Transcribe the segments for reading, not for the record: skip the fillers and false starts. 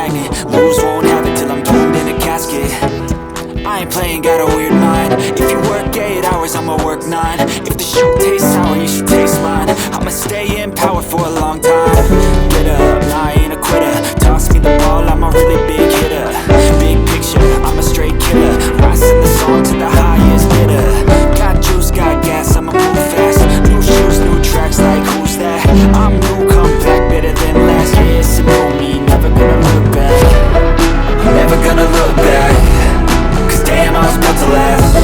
magnet. Lose, won't have it till I'm doomed in a casket. I ain't playing, got a weird mind. If you work 8 hours, I'ma work 9. If the shoot tastes sour, you should taste mine. I'ma stay in power for a long time. Get up, nah, I ain't a quitter. Toss me the ball, I'm a really big hitter. Big picture, I'm a straight killer. Rising the song to the highest bidder. Got juice, got gas, I'ma move fast. New shoes, new tracks, like who's that? I'm new, come back, better than last. Yeah, it's a new me, never gonna look back. Never gonna look back. Damn, I was built to last.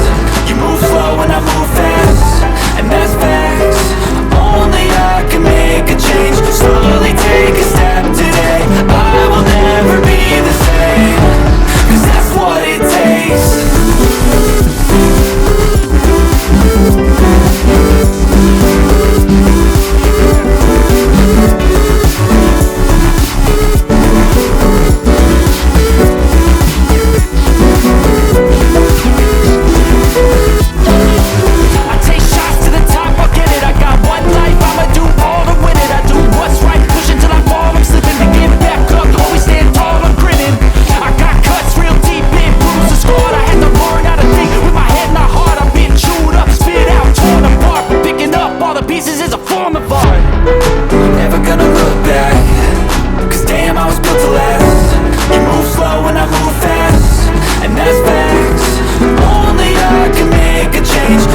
You move slow and I move fast, and that's facts. Only I can make a change. Slowly take a step today. I will never be the same, 'cause that's what it takes.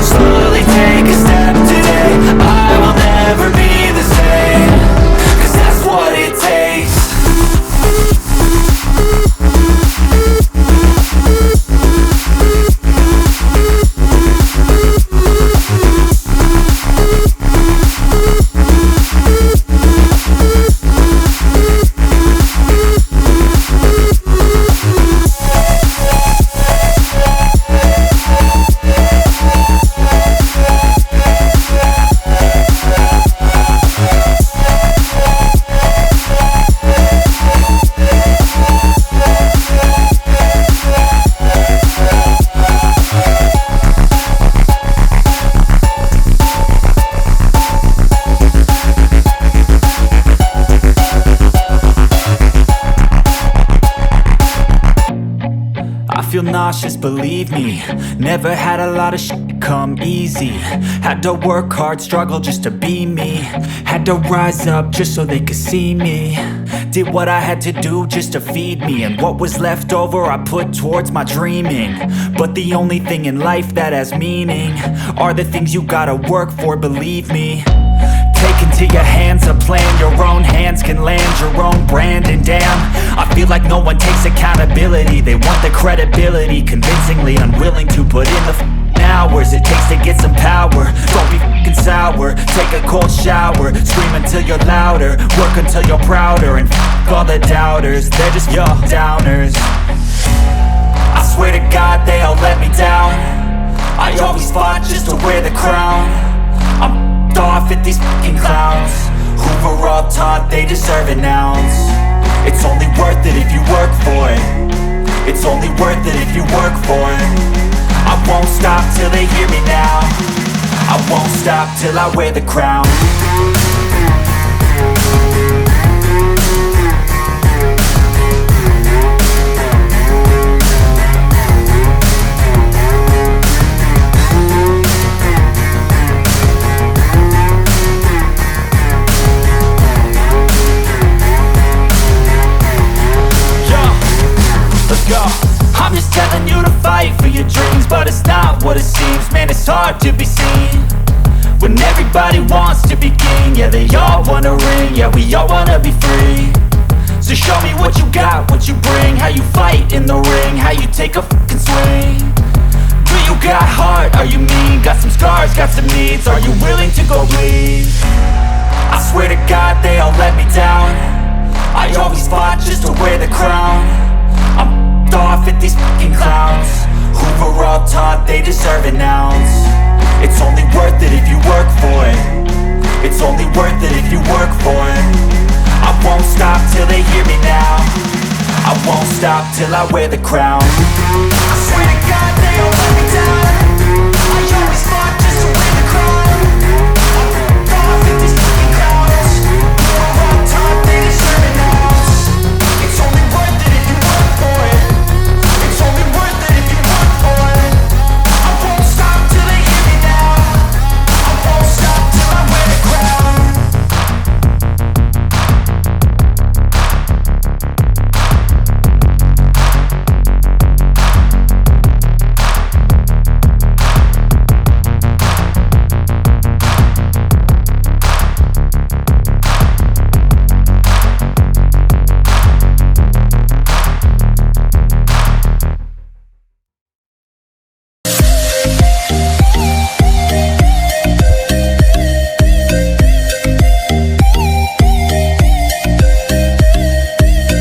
Slowly take a step today. I will never be the same, 'cause that's what it takes. I feel nauseous, believe me. Never had a lot of shit come easy. Had to work hard, struggle just to be me. Had to rise up just so they could see me. Did what I had to do just to feed me, and what was left over I put towards my dreaming. But the only thing in life that has meaning are the things you gotta work for, believe me. Take into your hands a plan. Your own hands can land your own brand. And damn, I feel like no one takes accountability. They want the credibility, convincingly unwilling to put in the hours it takes to get some power. Don't be f***ing sour. Take a cold shower. Scream until you're louder. Work until you're prouder. And f*** all the doubters, they're just your downers. I swear to God they all let me down. I always fought just to wear the crown. I'm off at these fucking clowns who were all taught they deserve an ounce. It's only worth it if you work for it. It's only worth it if you work for it. I won't stop till they hear me now. I won't stop till I wear the crown. I'm just telling you to fight for your dreams, but it's not what it seems. Man, it's hard to be seen when everybody wants to be king. Yeah, they all wanna ring, yeah, we all wanna be free. So show me what you got, what you bring, how you fight in the ring, how you take a fucking swing. Do you got heart, are you mean? Got some scars, got some needs, are you willing to go bleed? I swear to God they all let me down. I always fought just to wear the crown. I'm off at these fucking clowns who were all taught they deserve an ounce. It's only worth it if you work for it. It's only worth it if you work for it. I won't stop till they hear me now. I won't stop till I wear the crown.